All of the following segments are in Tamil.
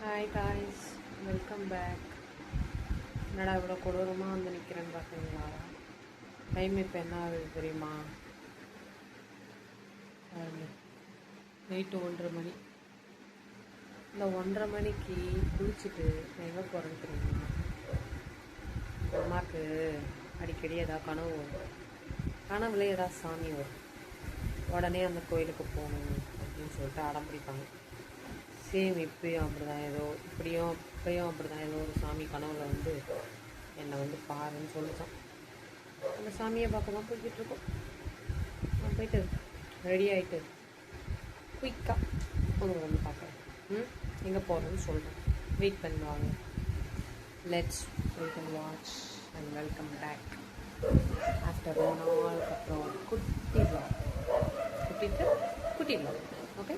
Hi guys, welcome back. என்னடா இவ்வளோ கொடூரமாக வந்து நிற்கிறேன்னு பார்த்தீங்களா? டைம் இப்போ என்ன ஆகுது தெரியுமா? நைட்டு 1:30 மணி. இந்த 1:30 மணிக்கு குளிச்சுட்டு நான் எங்கே போகிறேன்னு தெரியுமா? அம்மாவுக்கு அடிக்கடி ஏதாவது கனவு வரும். கனவுல ஏதாவது சாமி வரும். உடனே அந்த கோயிலுக்கு போகணும் அப்படின்னு சொல்லிட்டு அடம் பிடிப்பாங்க. சேம் இப்பயும் அப்படி தான், இப்பயும் அப்படி தான். ஏதோ ஒரு சாமி கனவுல வந்து என்னை வந்து பாருன்னு சொல்லிட்டான். அந்த சாமியை பார்க்க தான் போய்கிட்டுருக்கோம். நான் போயிட்டு ரெடி ஆகிட்டு குயிக்காக உங்களை வந்து பார்க்குறேன். எங்கே போகிறேன்னு சொல்கிறேன். வெயிட் பண்ணுவாங்க. Let's wait and watch and welcome back after 1 நாளுக்கு அப்புறம் குட்டி vlog. ஓகே,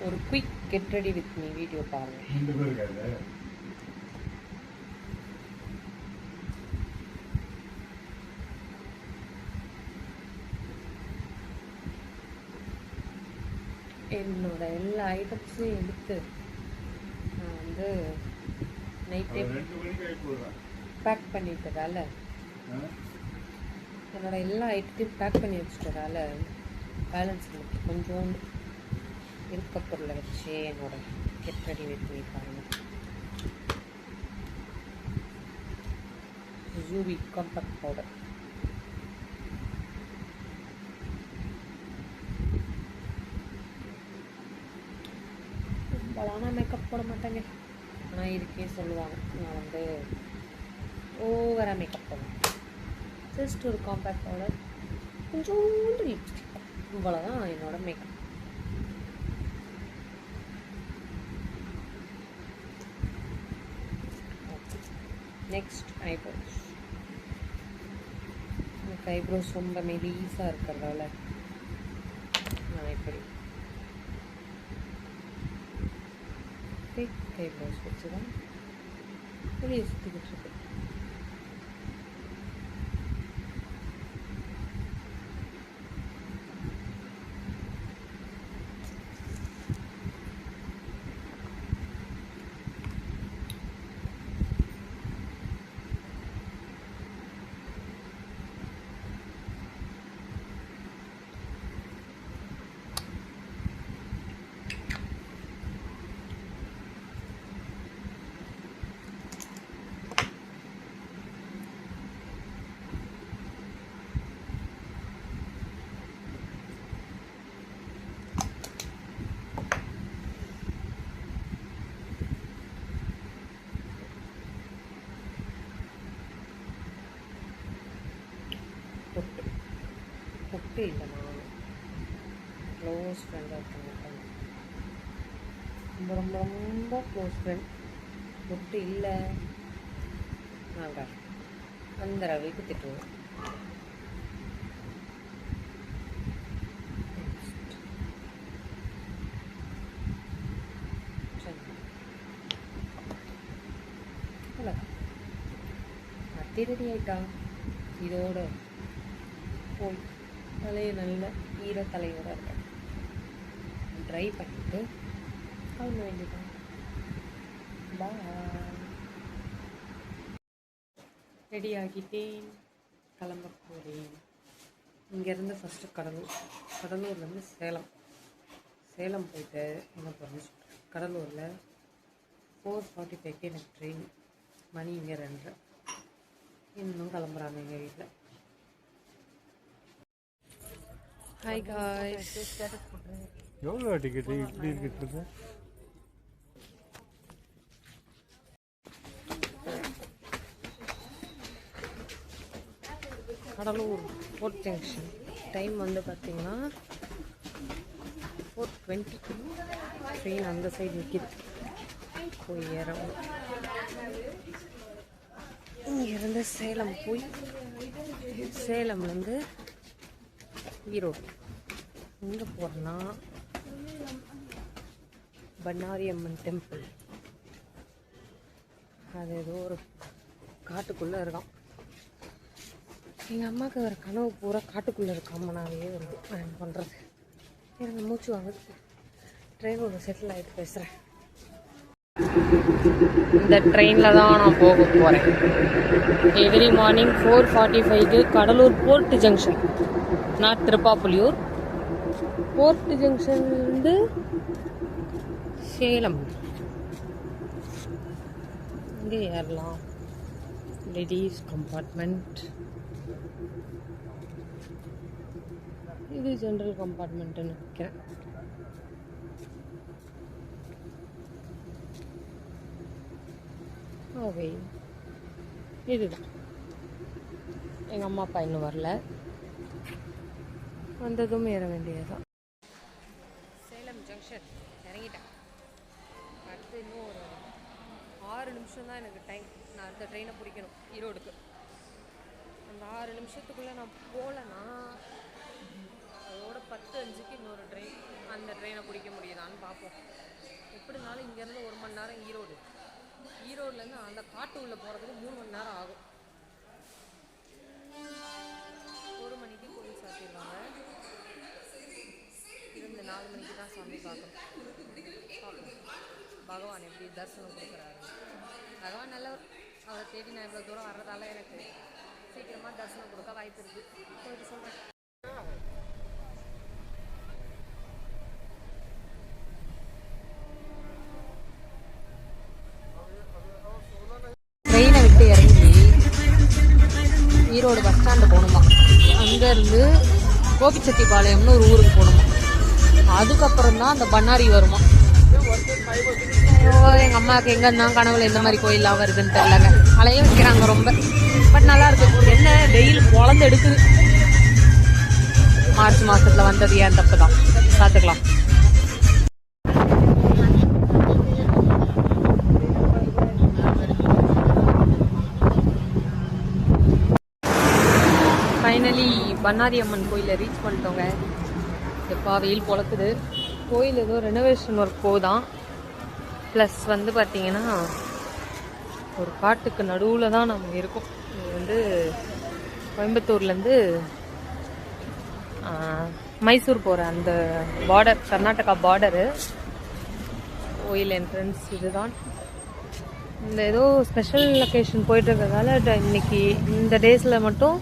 ஒரு quick get ready with me video பாருங்க. என்னோட எல்லா ஐட்டம்ஸையும் எடுத்து நான் வந்து நைட்டே பேக் பண்ணிட்டதால, என்னோட எல்லா ஐட்டத்தையும் பேக் பண்ணி வச்சுட்டதால பேலன்ஸ் கொஞ்சோண்டு இருக்க பொருளை வச்சு என்னோட கெட் ரெடி வித் மீ பாருங்க. ஜூவி காம்பேக்ட் பவுடர். பலானா மேக்கப் போட மாட்டேங்க, ஆனால் இதுக்கே சொல்லுவாங்க நான் வந்து ஓவராக மேக்கப் போடுவேன். ஜஸ்ட் ஒரு காம்பேக்ட் பவுடர், கொஞ்சோண்டு லிப்ஸ்டிக், இவ்வளோதான் என்னோட மேக்கப். Next eyebrows. எனக்கு ஐப்ரோஸ் ரொம்ப மெலீஸாக இருக்கிறதால நான் இப்படி திக் ஐப்ரோஸ் வச்சு தான் வெளியே சுற்றிக்கிட்டு இருக்கேன். பொட்டு இல்லைம்மா, க்ளோஸ் ஃப்ரெண்டாக இருக்காங்க. ரொம்ப ரொம்ப ரொம்ப க்ளோஸ் ஃப்ரெண்ட். பொட்டு இல்லை நாங்கள் அந்த ரவிக்கு திட்டுவோம். அத்தி ரெடி ஆயிட்டா. இதோட போய் தலையை நல்ல ஈர தலையோடு இருக்கேன் ட்ரை பண்ணிவிட்டு அவங்க வேண்டியதான். ரெடி ஆகிட்டேன், கிளம்ப போகிறேன். இங்கேருந்து ஃபஸ்ட்டு கடலூர்லேருந்து சேலம் போயிட்டு என்ன போகிறேன்னு சொல்கிறேன். கடலூரில் 4:45 எனக்கு ட்ரெயின். மணி இங்கே 2:30. இன்னும் கிளம்புறாங்க எங்கள் வீட்டில். ஹாய் காய்ஸ், எவ்வளோ டிக்கெட்டு இப்படி இருக்குது? Cuddalore fort junction. டைம் வந்து பார்த்திங்கன்னா 4:20. ட்ரெயின் அந்த சைடு நிற்கிது. போய் ஏறணும். இங்கேருந்து சேலம் போய் சேலம்லேருந்து ஈரோடு. எங்கே போகிறேன்னா பண்ணாரி அம்மன் டெம்பிள். அது ஏதோ ஒரு காட்டுக்குள்ளே இருக்கான். எங்கள் அம்மாவுக்கு ஒரு கனவு பூரா காட்டுக்குள்ளே இருக்காமனாவே வந்து நான் என்ன பண்ணுறது? எனக்கு மூச்சு வாங்குது. ட்ரெயினோட செட்டில் ஆகிட்டு பேசுகிறேன். இந்த ட்ரெயினில் தான் நான் போக போகிறேன். எவ்ரி மார்னிங் 4:45க்கு Cuddalore port junction, not Tiruppapuliyur. Port ஜங்ஷன்லேருந்து சேலம் இங்கே ஏறலாம். லேடிஸ் கம்பார்ட்மெண்ட், இது ஜென்ரல் கம்பார்ட்மெண்ட்டுன்னு நினைக்கிறேன். ஓகே, இதுதான். எங்கள் அம்மா அப்பா இன்னும் வரல, வந்ததும் ஏற வேண்டியதுதான். சேலம் ஜங்ஷன் இறங்கிட்டேன். அடுத்து இன்னும் ஒரு 6 நிமிஷம் தான் எனக்கு டைம். நான் அடுத்த ட்ரெயினை பிடிக்கணும் ஈரோடுக்கு. அந்த 6 நிமிஷத்துக்குள்ளே நான் போகலன்னா அதோட 10:05க்கு இன்னொரு ட்ரெயின், அந்த ட்ரெயினை பிடிக்க முடியுதான்னு பார்ப்போம். எப்படினாலும் இங்கேருந்து 1 மணி நேரம் ஈரோடு, ஈரோடுலேருந்து அந்த காட்டு உள்ளே போகிறதுக்கு 3 மணி நேரம் ஆகும். 1 மணிக்கு கோயில் சாத்திடுவாங்க, இருந்து 4 மணிக்கு தான் சாமி பார்க்கணும். பகவான் எப்படி தரிசனம் கொடுக்குறாரு. பகவான் நல்லவர், அவரை தேடி நான் இவ்வளோ தூரம் வர்றதால எனக்கு சீக்கிரமாக தரிசனம் கொடுக்க வாய்ப்பு இருக்குது. போயிட்டு சொல்கிறேன். ட்ரெயினை விட்டு இறங்கி ஈரோடு பஸ் ஸ்டாண்டு போகணுமா, அங்கேருந்து கோபிச்செட்டிப்பாளையம்னு ஒரு ஊருக்கு போகணுமா, அதுக்கப்புறம் தான் அந்த பண்ணாரி வருமா. எங்கள் அம்மாவுக்கு எங்கே இருந்தால் கனவுல இந்த மாதிரி கோயிலாம் வருதுன்னு தெரியலங்க. அலைய வைக்கிறாங்க ரொம்ப, பட் நல்லா இருக்கு. என்ன வெயில் பொழந்து எடுக்குது. மார்ச் மாதத்தில் வந்தது ஏன் தப்பு தான், பார்த்துக்கலாம். ஃபைனலி பண்ணாரி அம்மன் கோயிலை ரீச் பண்ணிட்டோங்க. எப்பா வெயில் பொழக்குது. கோயில் ஏதோ ரெனோவேஷன் ஒர்க் போகுதான். ப்ளஸ் வந்து பார்த்திங்கன்னா ஒரு காட்டுக்கு நடுவில் தான் நம்ம இருக்கோம். இது வந்து கோயம்புத்தூர்லேருந்து மைசூர் போகிற அந்த பார்டர், கர்நாடகா பார்டரு. கோயில் என்ட்ரன்ஸ் இதுதான். இந்த ஏதோ ஸ்பெஷல் லொக்கேஷன் போயிட்டு இருக்கிறதால இன்னைக்கு இந்த டேஸில் மட்டும்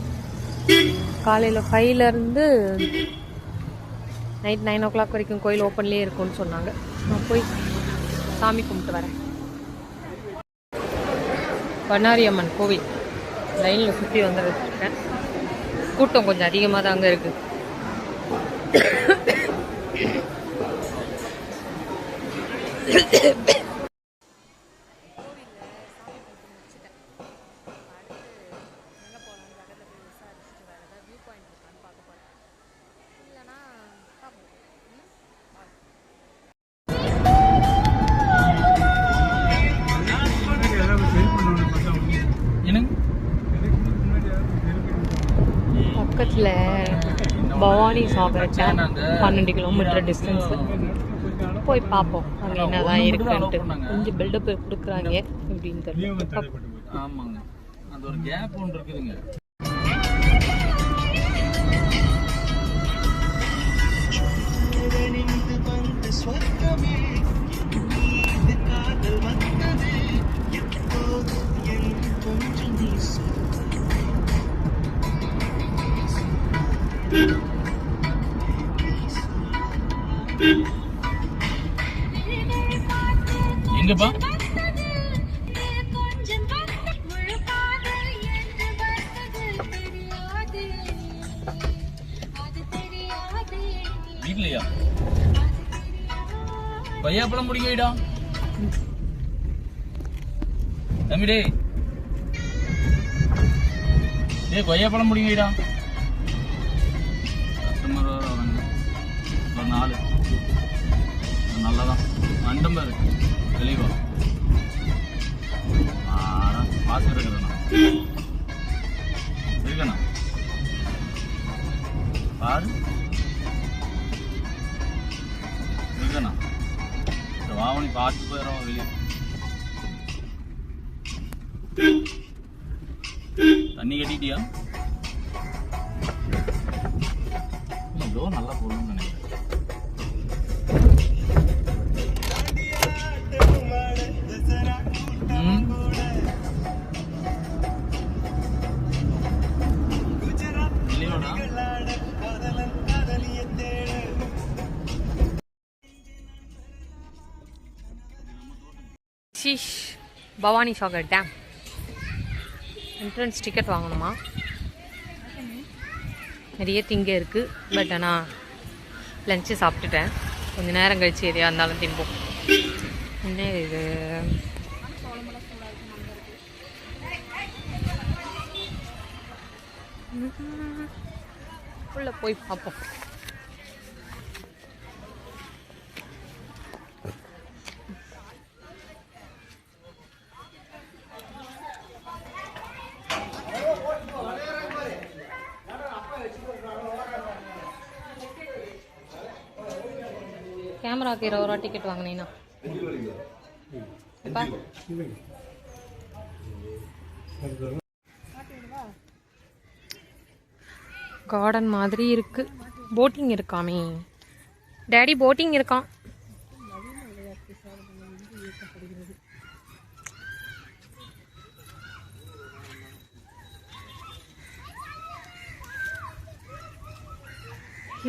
காலையில் 5லேருந்து நைட் 9 o'clock வரைக்கும் கோயில் ஓப்பன்லேயே இருக்கும்னு சொன்னாங்க. நான் போய் சாமி கும்பிட்டு வரேன். பண்ணாரி அம்மன் கோவில் லைனில் சுற்றி வந்துருக்கேன். கூட்டம் கொஞ்சம் அதிகமாக தாங்க இருக்குது. பக்கத்தில் Bhavani Sagar dam 12 kilometre distance. போய் பார்ப்போம் அங்கே என்னதான் இருக்குன்ட்டு. கொஞ்சம் பில்டப் கொடுக்குறாங்க எப்படின்னு தெரியல. ஆமாங்க, அந்த ஒரு கேப் ஒன்று இருக்குதுங்க. எங்கப்பா வீட்லயா கொய்யாப்பழம் முடிக்க வைடா தம்பி. டே கொய்யாப்பழம் முடிக்க வைடா. கஸ்டமர் வராங்க ஒரு 4 நல்லதான் மண்டம் இருக்கு தெளிவா பார்த்து இருக்கிறேண்ணா இருக்கண்ணா பாரு இருக்கண்ணா. வாவணி பார்த்து போயிடும் வெளியே. தண்ணி கட்டிட்டியா? ஏதோ நல்லா போடணும்னு நினைக்கிறேன். Is Bhavani Sagar dam. Entrance ticket வாங்கணுமா? நிறைய திங்க இருக்குது. பட் ஆனால் லஞ்சு சாப்பிட்டுட்டேன். கொஞ்சம் நேரம் கழிச்சு எதையா இருந்தாலும் திம்போம். என்ன இது? உள்ள போய் பார்ப்போம். கேமராக்கு 20 ரூபா டிக்கெட் வாங்கினீங்கன்னா கார்டன் மாதிரி இருக்கு. போட்டிங் இருக்காமே டேடி, போட்டிங் இருக்கான்.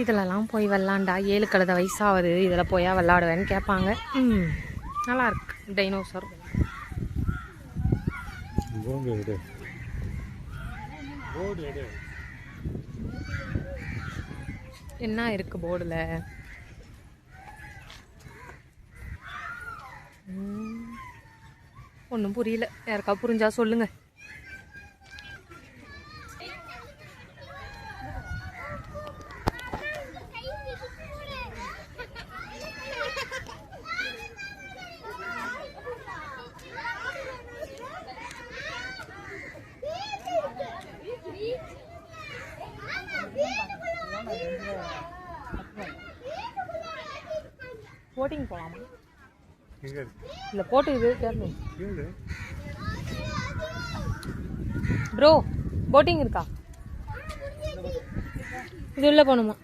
இதிலலாம் போய் விளாண்டா 7 கழுத வயசாகுது, இதில் போயா விளாடுவேன்னு கேட்பாங்க. நல்லா இருக்கு. டைனோசர் என்ன இருக்கு போர்டில்? ஒன்றும் புரியல. யாருக்கா புரிஞ்சா சொல்லுங்க. போட்டிங் போகலாமா? இல்லை போட்டு இது கேட்கணும் ப்ரோ. போட்டிங் இருக்கா? இது உள்ள போகணுமா?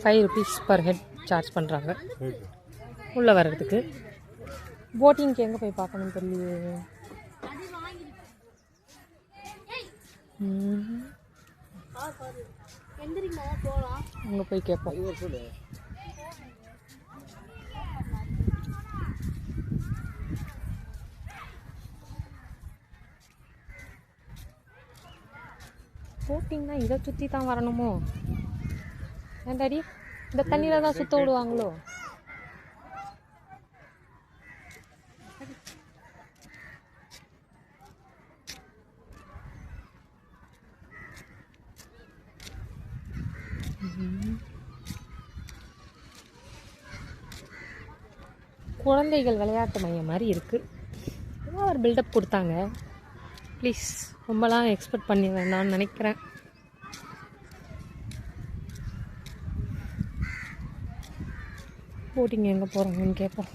₹5 பர் ஹெட் சார்ஜ் பண்ணுறாங்க உள்ளே வர்றதுக்கு. போட்டிங்க்கு எங்கே போய் பார்க்கணும்னு தெரியலையே. அங்கே போய் கேட்போம். போட்டிங்னா இதை சுற்றி தான் வரணுமோ? ஏன் டாடி, இந்த தண்ணியில் தான் சுற்ற விடுவாங்களோ? குழந்தைகள் விளையாட்டு மையம் மாதிரி இருக்குது. ஒரு பில்டப் கொடுத்தாங்க. ப்ளீஸ், ரொம்பலாம் எக்ஸ்பெக்ட் பண்ணி வேண்டாம்னு நினைக்கிறேன். போட்டிங் எங்கே போகிறாங்கன்னு கேட்போம்.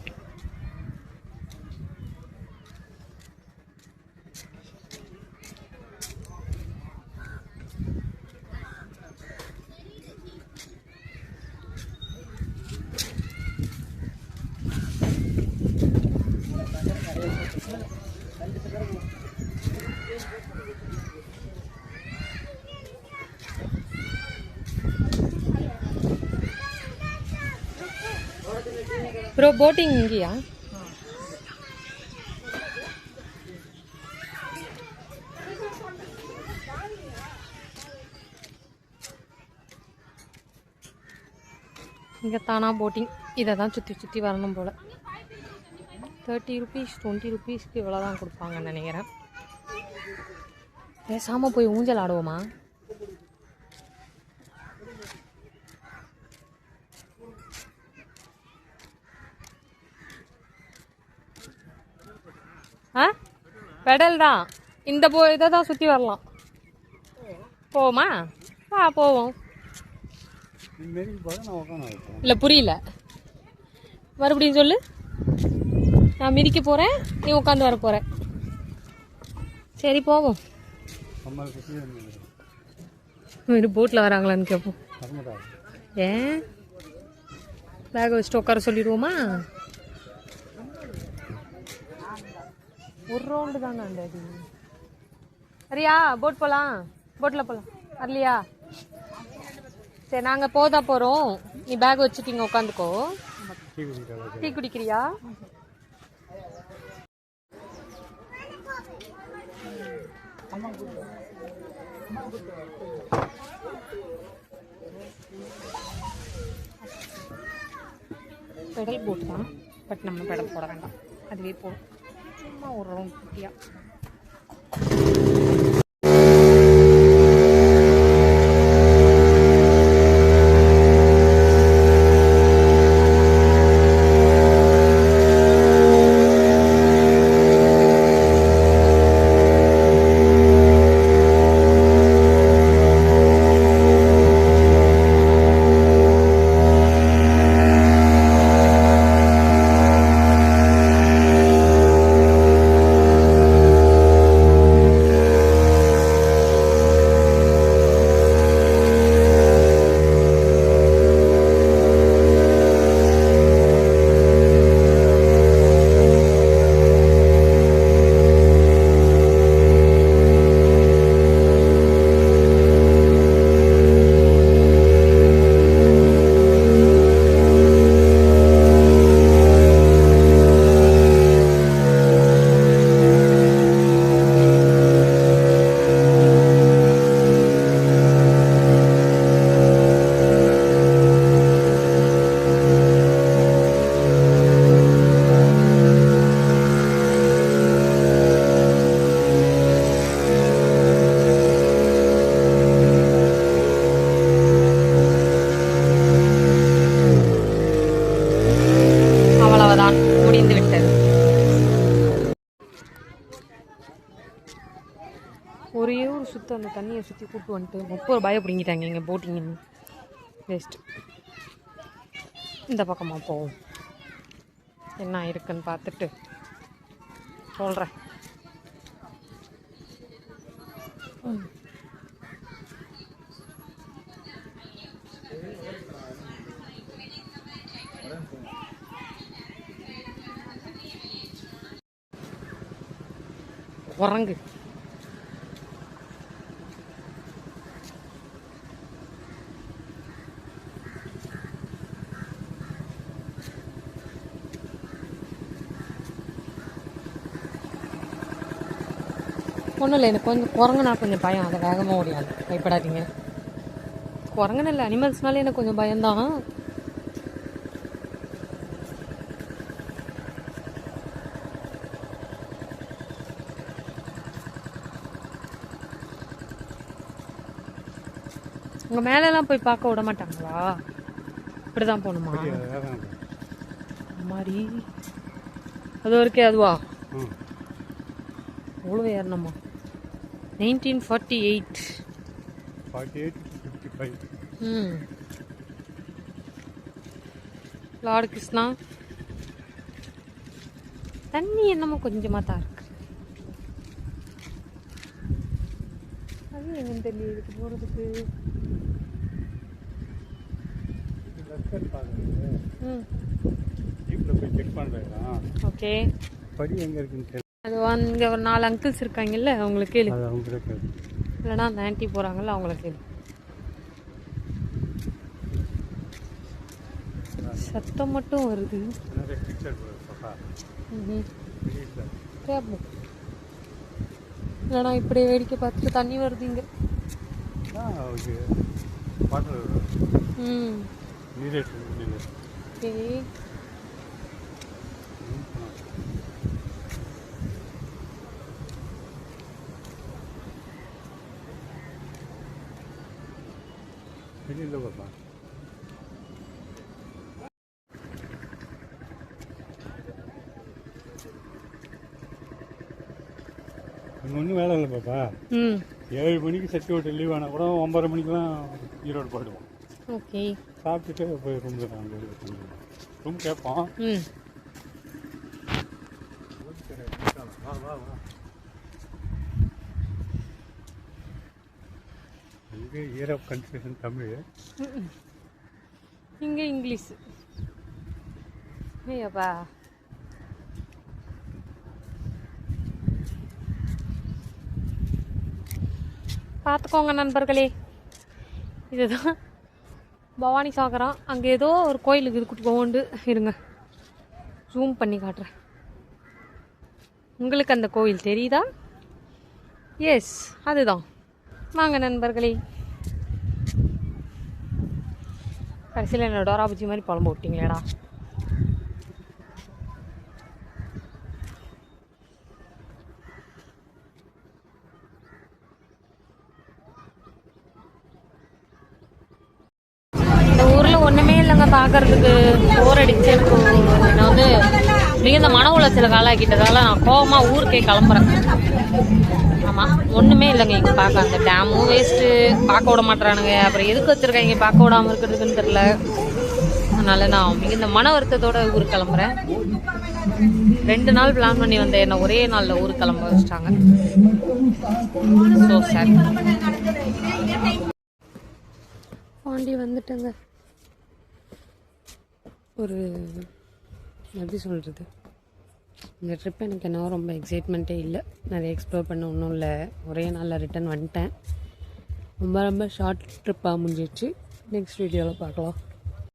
ப்ரோ, போட்டிங் இங்கேயா? இங்கே தானா போட்டிங்? இதை தான் சுற்றி சுற்றி வரணும் போல். ₹30 ₹20 இவ்வளோ தான் கொடுப்பாங்கன்னு நினைக்கிறேன். பேசாமல் போய் ஊஞ்சல் ஆடுவோமா? பெடல் தான். இந்த இதை தான் சுற்றி வரலாம். போவோமா? போவோம். இல்லை, புரியல. மறுபடியும் சொல்லு. நான் மிதிக்க போகிறேன், நீ உட்காந்து வர போகிற. சரி, போவோம். போட்டில் வராங்களான்னு கேட்போம். ஏன் பேகை வச்சுட்டு உட்கார சொல்லிடுவோமா? ஒரு ரவுண்டு தானே. ரியா, போட் போகலாம். போட்டில் போகலாம் வரலையா? சரி நாங்கள் போதா போகிறோம். நீ பேக் வச்சுட்டீங்க, உட்காந்துக்கோ. டீ குடிக்கிறியா? பெடல் போட் தான், பட் நம்ம பெடல் போட வேண்டாம், அதுவே போடும். சும்மா ஒரு ரவுண்ட் குட்டியா. ஒரே ஒரு சுற்றி அந்த தண்ணியை சுற்றி கூப்பிட்டு வந்துட்டு 30 ரூபாயை பிடிங்கிட்டாங்க இங்கே போட்டிங்கன்னு. வேஸ்ட்டு. இந்த பக்கமாக போவோம், என்ன இருக்குன்னு பார்த்துட்டு சொல்கிறேன். குரங்கு ஒன்றும் இல்லை, எனக்கு கொஞ்சம் குரங்குனா கொஞ்சம் பயம், அதை வேகமாக ஓடியாது, பயப்படாதீங்க. குரங்குன்னு இல்லை, அனிமல்ஸ்னாலே எனக்கு கொஞ்சம் பயம்தான். உங்கள் மேலெல்லாம் போய் பார்க்க விட மாட்டாங்களா? இப்படி தான் போகணுமா? மாதிரி அது வரைக்கும் அதுவா? எவ்வளோ ஏறணுமா? 1948. லார்டு கிருஷ்ணா. தண்ணி என்னமோ கொஞ்சமாக தான் இருக்கு. அது எங்கன்னு தெரியல இதுக்கு போகிறதுக்கு. ஓகே, படி எங்கே இருக்குன்னு அது இங்கே ஒரு 4 அங்கிள்ஸ் இருக்காங்கல்ல, அவங்களுக்கு கேளு. இல்லைனா அந்த ஆன்ட்டி போகிறாங்கல்ல, அவங்கள கேளு. சத்தம் மட்டும் வருது. இல்லைனா இப்படியே வேடிக்கை பார்த்துட்டு தண்ணி வருது இங்கே. ஓகே, இல்லை பாப்பா. இங்கே ஒன்றும் வேலை இல்லை பாப்பா. 7 மணிக்கு சர்டிஃபிகேட் லீவ் ஆனால் கூட 9:30 மணிக்கெலாம் ஈரோடு போயிடுவோம். ஓகே, சாப்பிட்டுட்டு போய் ரூமில் நாங்கள் ரூம் கேட்போம். வா வா வா. இங்கே இயர் ஆஃப் கன்ஃபியூஷன் தமிழ், இங்கே இங்கிலீஷ். ஐயாப்பா, பார்த்துக்கோங்க நண்பர்களே. இதுதான் பவானி சாகரம். அங்கே ஏதோ ஒரு கோயிலுக்கு இது கொண்டு இருங்க, ஜூம் பண்ணி காட்டுறேன். உங்களுக்கு அந்த கோயில் தெரியுதா? எஸ், அதுதான். வாங்க நண்பர்களே. கடைசியில் என்னோட டோரா பூஜி மாதிரி புலம்பு விட்டீங்களேடா. ஒன்றுமே இல்லைங்க பார்க்கறதுக்கு. போர் அடிச்சு எனக்கு என்னை வந்து மிகுந்த மன உளைச்சல காலாக்கிட்டதால நான் கோவமாக ஊருக்கே கிளம்புறேன். ஆமாம், ஒன்றுமே இல்லைங்க இங்கே பார்க்க. அந்த டேமும் வேஸ்ட்டு, பார்க்க விட மாட்டுறானுங்க. அப்புறம் எதுக்கு வச்சுருக்காங்க பார்க்க விடாமல் இருக்கிறதுக்குன்னு தெரில. அதனால் நான் மிகுந்த மன வருத்தத்தோட ஊருக்கு கிளம்புறேன். 2 நாள் பிளான் பண்ணி வந்த என்னை ஒரே நாளில் ஊருக்கு கிளம்ப வச்சுட்டாங்க. ஸோ சார், பாண்டி வந்துட்டேங்க. ஒரு எப்படி சொல்கிறது, இந்த ட்ரிப் எனக்கு என்ன ரொம்ப எக்ஸைட்மெண்ட்டே இல்லை. நிறைய எக்ஸ்ப்ளோர் பண்ண ஒன்றும் இல்லை. ஒரே நாளில் ரிட்டன் வந்துட்டேன். ரொம்ப ஷார்ட் ட்ரிப்பாக முடிஞ்சிடுச்சு. நெக்ஸ்ட் வீடியோவில் பார்க்கலாம்.